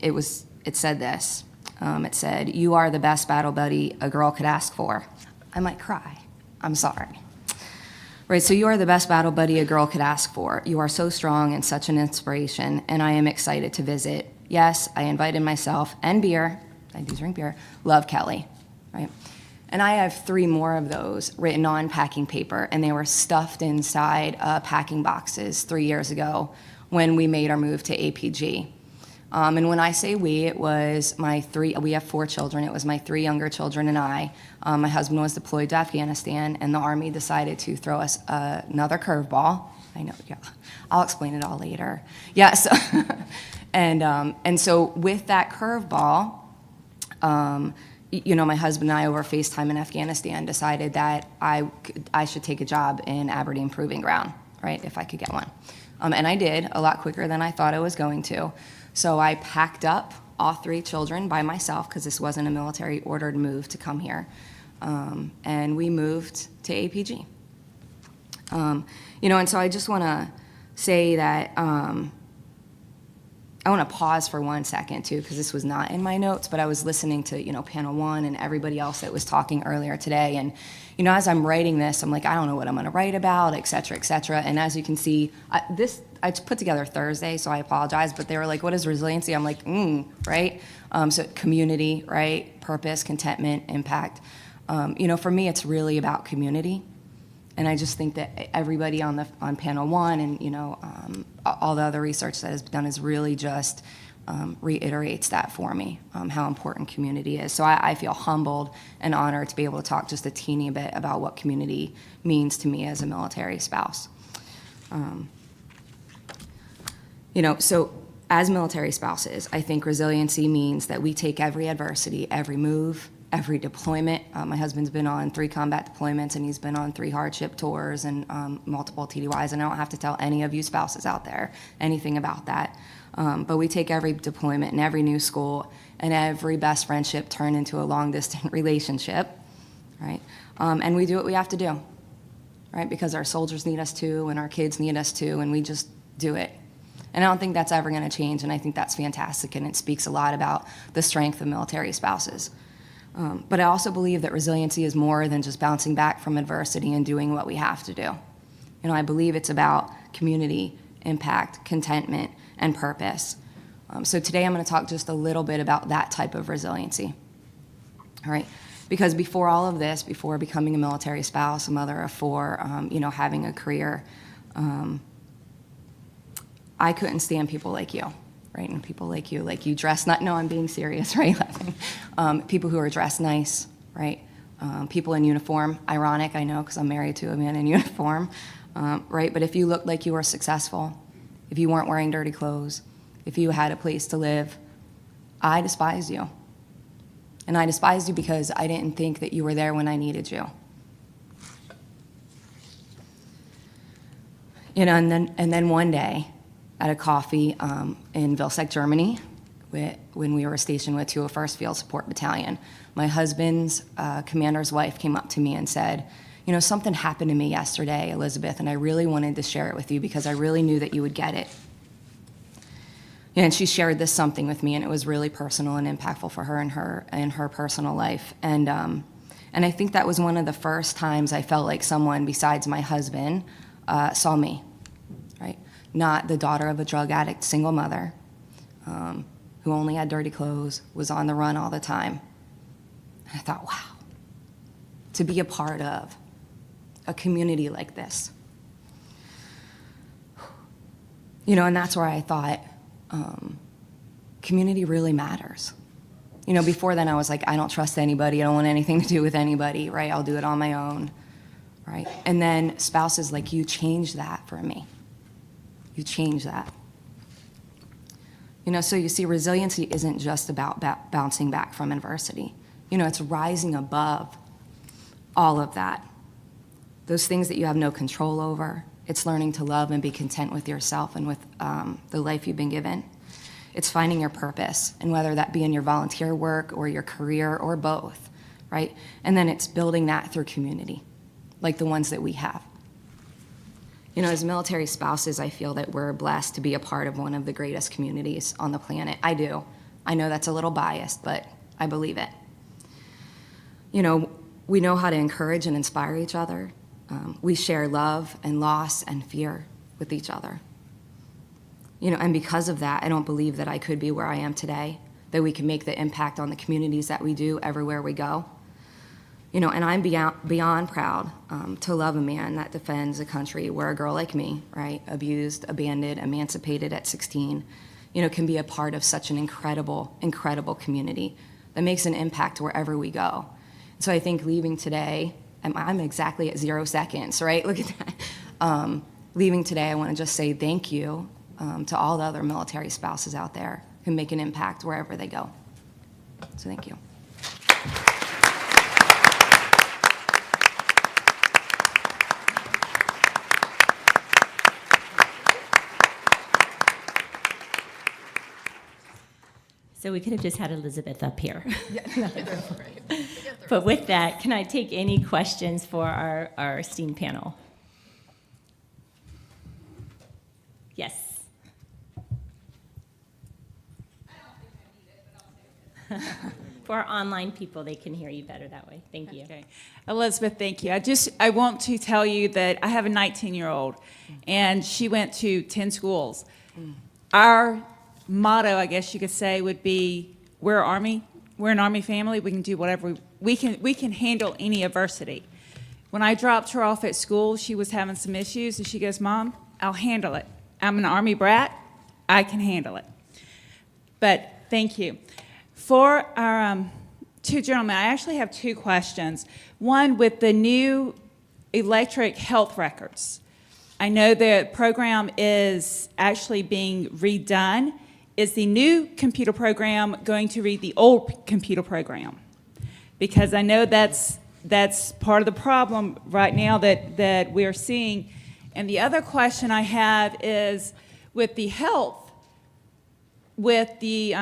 It said this. It said, "You are the best battle buddy a girl could ask for." I might cry. I'm sorry. Right, so you are the best battle buddy a girl could ask for. You are so strong and such an inspiration, and I am excited to visit. Yes, I invited myself and beer. I do drink beer. Love, Kelly. Right? And I have 3 more of those written on packing paper, and they were stuffed inside packing boxes 3 years ago when we made our move to APG. And when I say we, it was we have 4 children. It was my 3 younger children and I. My husband was deployed to Afghanistan, and the Army decided to throw us another curveball. I know, yeah. I'll explain it all later. Yeah, so, and so with that curveball, my husband and I over FaceTime in Afghanistan decided that I should take a job in Aberdeen Proving Ground, right, if I could get one. And I did, a lot quicker than I thought I was going to. So I packed up all 3 children by myself, because this wasn't a military ordered move to come here. And we moved to APG. And so I just want to say that I want to pause for 1 second, too, because this was not in my notes, but I was listening to, panel 1 and everybody else that was talking earlier today. And, as I'm writing this, I'm like, I don't know what I'm going to write about, et cetera, et cetera. And as you can see, I put together Thursday, so I apologize, but they were like, what is resiliency? I'm like, right? So community, right? Purpose, contentment, impact. For me, it's really about community. And I just think that everybody on panel 1 and, all the other research that has been done is really just reiterates that for me, how important community is. So I feel humbled and honored to be able to talk just a teeny bit about what community means to me as a military spouse. So as military spouses, I think resiliency means that we take every adversity, every move, every deployment. My husband's been on 3 combat deployments, and he's been on 3 hardship tours and multiple TDYs, and I don't have to tell any of you spouses out there anything about that. But we take every deployment and every new school and every best friendship turned into a long-distance relationship, right? And we do what we have to do, right? Because our soldiers need us to, and our kids need us to, and we just do it. And I don't think that's ever going to change, and I think that's fantastic, and it speaks a lot about the strength of military spouses. But I also believe that resiliency is more than just bouncing back from adversity and doing what we have to do. I believe it's about community, impact, contentment, and purpose. So today I'm going to talk just a little bit about that type of resiliency. All right? Because before all of this, before becoming a military spouse, a mother of 4, having a career, I couldn't stand people like you. Right, and people like you dress not. No, I'm being serious, right? People who are dressed nice, right? People in uniform. Ironic, I know, because I'm married to a man in uniform, right? But if you looked like you were successful, if you weren't wearing dirty clothes, if you had a place to live, I despised you. And I despised you because I didn't think that you were there when I needed you. And then one day, at a coffee in Vilseck, Germany, when we were stationed with 201st Field Support Battalion. My husband's commander's wife came up to me and said, something happened to me yesterday, Elizabeth, and I really wanted to share it with you because I really knew that you would get it. And she shared this something with me, and it was really personal and impactful for her in her personal life. And I think that was one of the first times I felt like someone besides my husband saw me, right? Not the daughter of a drug addict, single mother, who only had dirty clothes, was on the run all the time. And I thought, wow, to be a part of a community like this. And that's where I thought, community really matters. Before then I was like, I don't trust anybody, I don't want anything to do with anybody, right? I'll do it on my own, right? And then spouses like you changed that for me. You change that. So you see, resiliency isn't just about bouncing back from adversity. It's rising above all of that. Those things that you have no control over. It's learning to love and be content with yourself and with the life you've been given. It's finding your purpose, and whether that be in your volunteer work or your career or both, right? And then it's building that through community, like the ones that we have. As military spouses, I feel that we're blessed to be a part of one of the greatest communities on the planet. I do. I know that's a little biased, but I believe it. We know how to encourage and inspire each other. We share love and loss and fear with each other. And because of that, I don't believe that I could be where I am today, that we can make the impact on the communities that we do everywhere we go. And I'm beyond proud to love a man that defends a country where a girl like me, right, abused, abandoned, emancipated at 16, can be a part of such an incredible, incredible community that makes an impact wherever we go. So I think leaving today, I'm exactly at 0 seconds, right? Look at that. Leaving today, I want to just say thank you to all the other military spouses out there who make an impact wherever they go. So thank you. So we could have just had Elizabeth up here. But with that, can I take any questions for our esteemed panel? Yes. For our online people, they can hear you better that way. Thank you. Okay. Elizabeth, thank you. I want to tell you that I have a 19-year-old, and she went to 10 schools. Our motto, I guess you could say, would be, we're Army. We're an Army family. We can do whatever. We can handle any adversity. When I dropped her off at school, she was having some issues, and she goes, Mom, I'll handle it. I'm an Army brat. I can handle it. But thank you. For our two gentlemen, I actually have 2 questions. One, with the new electric health records. I know the program is actually being redone. Is the new computer program going to read the old computer program? Because I know that's part of the problem right now that we're seeing. And the other question I have is with the health, with the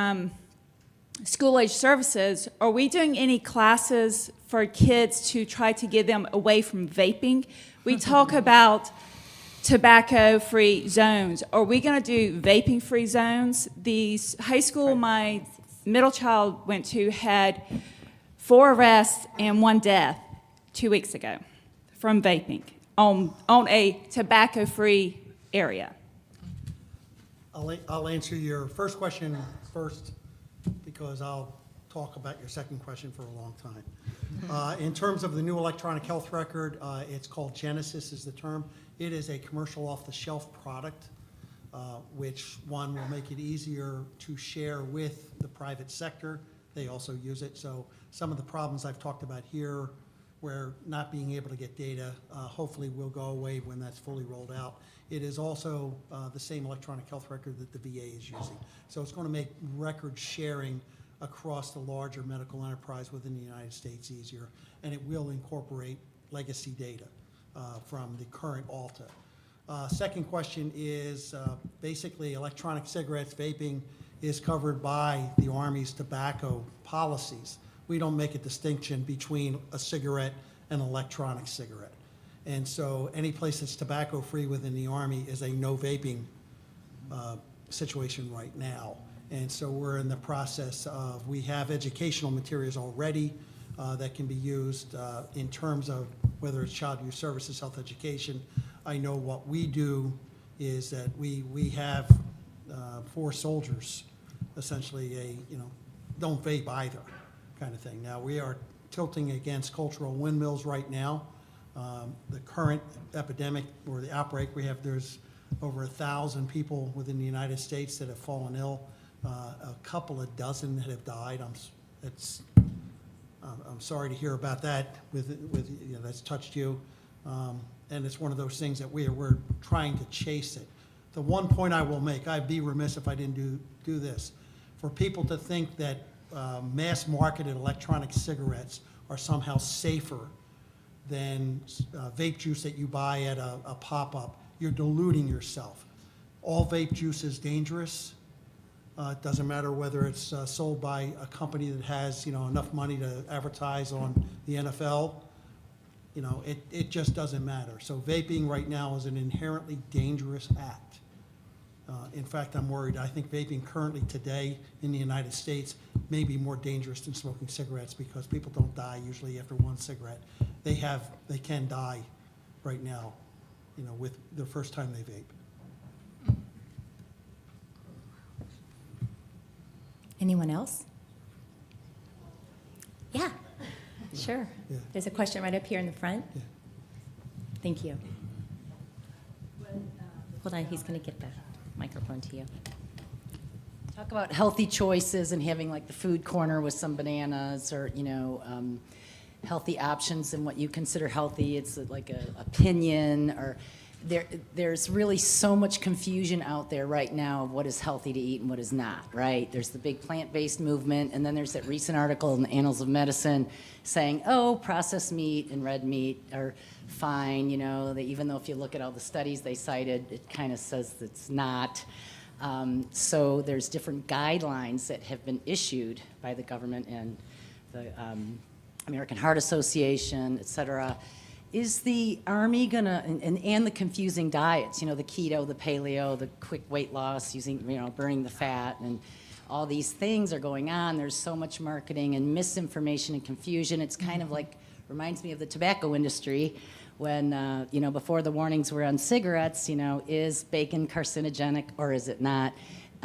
school-age services, are we doing any classes for kids to try to get them away from vaping? We talk about tobacco-free zones. Are we going to do vaping-free zones? The high school my middle child went to had 4 arrests and 1 death 2 weeks ago from vaping on a tobacco-free area. I'll answer your first question first, because I'll talk about your second question for a long time. In terms of the new electronic health record, it's called Genesis is the term. It is a commercial off-the-shelf product, which one will make it easier to share with the private sector. They also use it. So some of the problems I've talked about here, where not being able to get data, hopefully will go away when that's fully rolled out. It is also the same electronic health record that the VA is using. So it's going to make record sharing across the larger medical enterprise within the United States easier, and it will incorporate legacy data from the current ALTA. Second question is basically electronic cigarettes, vaping is covered by the Army's tobacco policies. We don't make a distinction between a cigarette and an electronic cigarette. And so any place that's tobacco-free within the Army is a no vaping situation right now. And so we're in the process of, we have educational materials already that can be used in terms of whether it's child youth services, health education. I know what we do is that we have for soldiers, essentially don't vape either kind of thing. Now we are tilting against cultural windmills right now. The current epidemic or the outbreak we have, there's over 1,000 people within the United States that have fallen ill. A couple of dozen that have died. I'm sorry to hear about that. That's touched you, and it's one of those things that we're trying to chase it. The one point I will make, I'd be remiss if I didn't do this. For people to think that mass-marketed electronic cigarettes are somehow safer than vape juice that you buy at a pop-up, you're deluding yourself. All vape juice is dangerous. It doesn't matter whether it's sold by a company that has enough money to advertise on the NFL. It just doesn't matter. So vaping right now is an inherently dangerous act. In fact, I'm worried. I think vaping currently today in the United States may be more dangerous than smoking cigarettes, because people don't die usually after 1 cigarette. They can die right now, with the first time they vape. Anyone else? Yeah, sure. Yeah. There's a question right up here in the front. Yeah. Thank you. Hold on, he's going to get the microphone to you. Talk about healthy choices and having like the food corner with some bananas or, healthy options and what you consider healthy. It's like a opinion or there's really so much confusion out there right now of what is healthy to eat and what is not, right? There's the big plant-based movement, and then there's that recent article in the Annals of Medicine saying, oh, processed meat and red meat are fine, even though if you look at all the studies they cited, it kind of says it's not. So there's different guidelines that have been issued by the government and the American Heart Association, et cetera. Is the Army gonna, and the confusing diets, the keto, the paleo, the quick weight loss, using, burning the fat, and all these things are going on. There's so much marketing and misinformation and confusion. It's kind of like, reminds me of the tobacco industry when, before the warnings were on cigarettes, is bacon carcinogenic or is it not?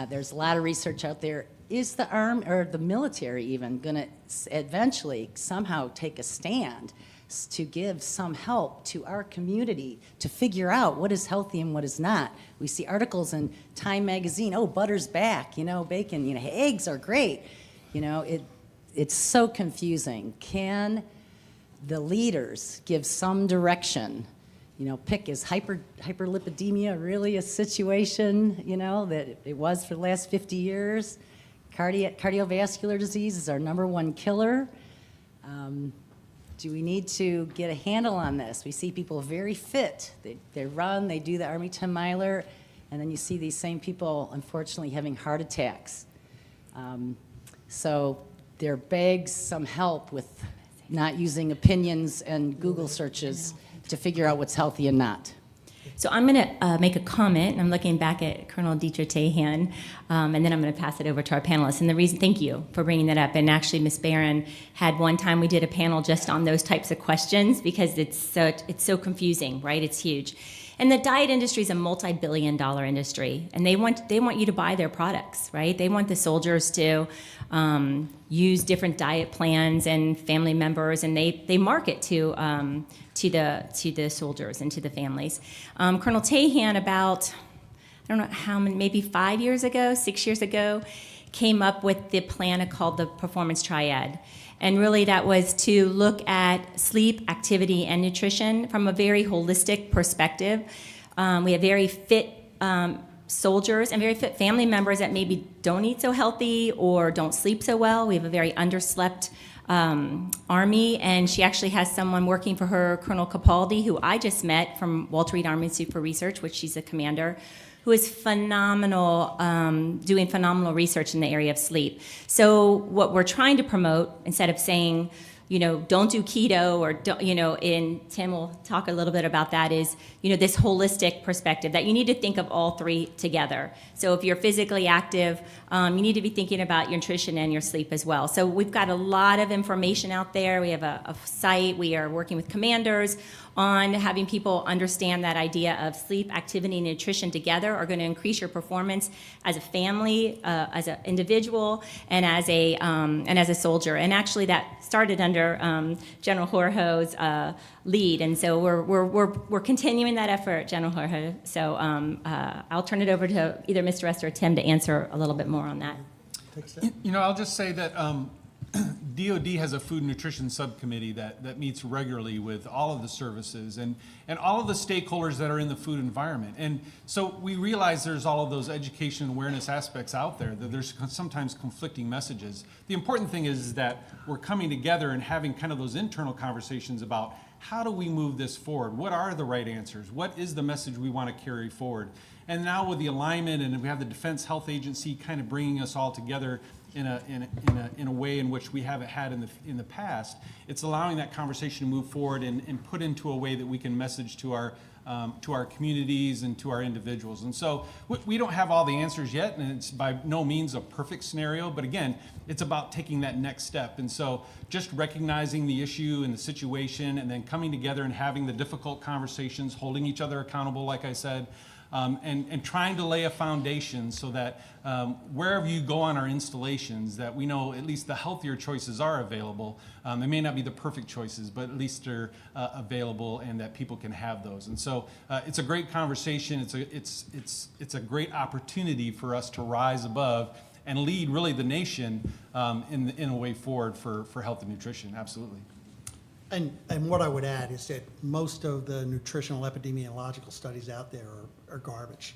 There's a lot of research out there. Is the army or the military even going to eventually somehow take a stand to give some help to our community to figure out what is healthy and what is not? We see articles in Time magazine, oh, butter's back, bacon, eggs are great. It's so confusing. Can the leaders give some direction? Pick, is hyperlipidemia really a situation, that it was for the last 50 years? Cardiovascular disease is our #1 killer. Do we need to get a handle on this? We see people very fit. They run, they do the Army 10-miler, and then you see these same people, unfortunately, having heart attacks. So there begs some help with not using opinions and Google searches to figure out what's healthy and not. So I'm going to make a comment, and I'm looking back at Colonel Dietrich Tahan, and then I'm going to pass it over to our panelists. And the reason, thank you for bringing that up. And actually, Ms. Barron had one time we did a panel just on those types of questions because it's so confusing, right? It's huge. And the diet industry is a multi-billion-dollar industry, and they want you to buy their products, right? They want the soldiers to use different diet plans and family members, and they market to the soldiers and to the families. Colonel Tahan, about, I don't know how many, maybe 5 years ago, 6 years ago, came up with the plan called the Performance Triad. And really that was to look at sleep, activity, and nutrition from a very holistic perspective. We have very fit soldiers and very fit family members that maybe don't eat so healthy or don't sleep so well. We have a very underslept Army, and she actually has someone working for her, Colonel Capaldi, who I just met from Walter Reed Army Institute for Research, which she's a commander, who is phenomenal, doing phenomenal research in the area of sleep. So what we're trying to promote, instead of saying, don't do keto or, and Tim will talk a little bit about that, is, this holistic perspective that you need to think of all three together. So if you're physically active, you need to be thinking about your nutrition and your sleep as well. So we've got a lot of information out there. We have a site. We are working with commanders on having people understand that idea of sleep, activity, and nutrition together are going to increase your performance as a family, as an individual, and as a soldier. And actually, that started under General Horoho's lead, and so we're continuing that effort, General Horoho. So I'll turn it over to either Mr. Rest or Tim to answer a little bit more on that. I'll just say that DOD has a food and nutrition subcommittee that meets regularly with all of the services and all of the stakeholders that are in the food environment. And so we realize there's all of those education and awareness aspects out there, that there's sometimes conflicting messages. The important thing is that we're coming together and having kind of those internal conversations about how do we move this forward? What are the right answers? What is the message we want to carry forward? And now with the alignment, and we have the Defense Health Agency kind of bringing us all together in a way in which we haven't had in the past, it's allowing that conversation to move forward and put into a way that we can message to our communities and to our individuals. And so we don't have all the answers yet, and it's by no means a perfect scenario, but again, it's about taking that next step. And so just recognizing the issue and the situation, and then coming together and having the difficult conversations, holding each other accountable, like I said, and trying to lay a foundation so that wherever you go on our installations, that we know at least the healthier choices are available. They may not be the perfect choices, but at least they're available, and that people can have those. And so it's a great conversation. It's a great opportunity for us to rise above and lead really the nation in a way forward for health and nutrition. Absolutely. And what I would add is that most of the nutritional epidemiological studies out there are garbage.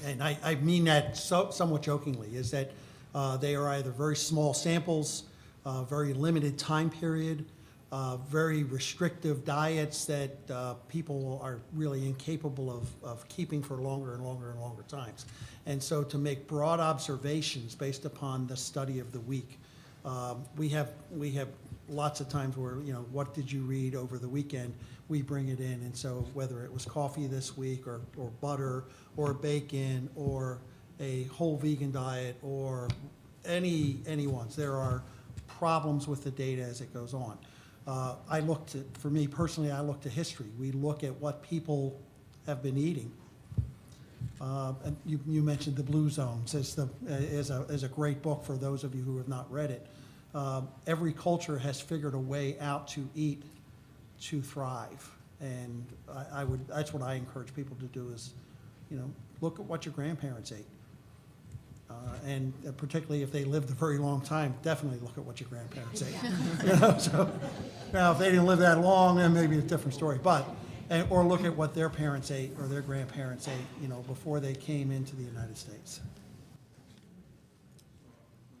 And I mean that somewhat jokingly, is that they are either very small samples, very limited time period, very restrictive diets that people are really incapable of keeping for longer and longer and longer times. And so to make broad observations based upon the study of the week, we have lots of times where, what did you read over the weekend? We bring it in, and so whether it was coffee this week or butter or bacon or a whole vegan diet or any ones, there are problems with the data as it goes on. For me personally, I looked at history. We look at what people have been eating. And you mentioned The Blue Zones as a great book for those of you who have not read it. Every culture has figured a way out to eat to thrive, and that's what I encourage people to do is, look at what your grandparents ate, and particularly if they lived a very long time, definitely look at what your grandparents ate. So now if they didn't live that long, then maybe it's a different story. Or look at what their parents ate or their grandparents ate, before they came into the United States.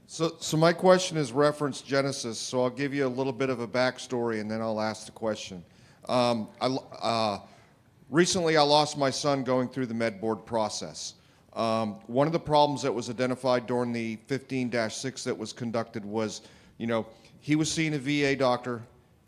So my question is referenced Genesis, so I'll give you a little bit of a backstory and then I'll ask the question. Recently I lost my son going through the med board process. One of the problems that was identified during the 15-6 that was conducted was, he was seeing a VA doctor,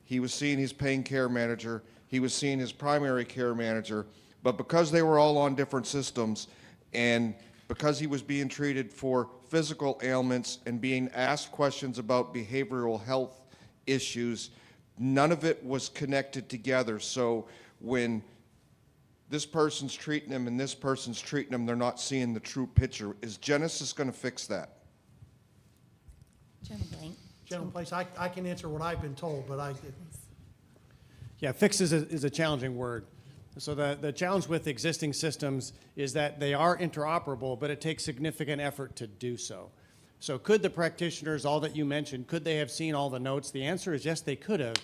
he was seeing his pain care manager, he was seeing his primary care manager, but because they were all on different systems and because he was being treated for physical ailments and being asked questions about behavioral health issues, none of it was connected together. So when this person's treating him and this person's treating him, they're not seeing the true picture. Is Genesis going to fix that? General Place, I can answer what I've been told, but Yeah, fix is a challenging word. So the challenge with existing systems is that they are interoperable, but it takes significant effort to do so. So could the practitioners, all that you mentioned, could they have seen all the notes? The answer is yes, they could have.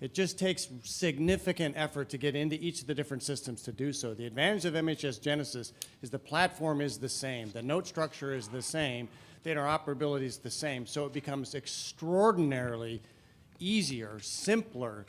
It just takes significant effort to get into each of the different systems to do so. The advantage of MHS Genesis is the platform is the same. The note structure is the same. The interoperability is the same. So it becomes extraordinarily easier, simpler,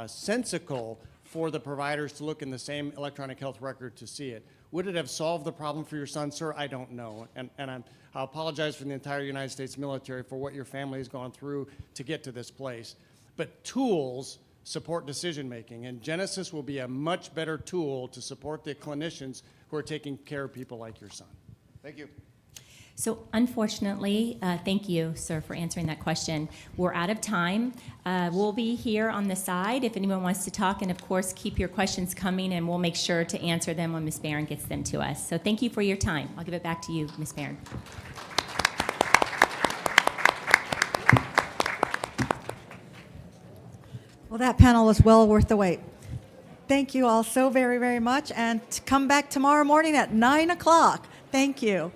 sensical for the providers to look in the same electronic health record to see it. Would it have solved the problem for your son, sir? I don't know. And I apologize for the entire United States military for what your family has gone through to get to this place. But tools support decision making, and Genesis will be a much better tool to support the clinicians who are taking care of people like your son. Thank you. So unfortunately, thank you, sir, for answering that question. We're out of time. We'll be here on the side if anyone wants to talk, and of course, keep your questions coming, and we'll make sure to answer them when Ms. Barron gets them to us. So thank you for your time. I'll give it back to you, Ms. Barron. Well, that panel was well worth the wait. Thank you all so very, very much, and come back tomorrow morning at 9 o'clock. Thank you.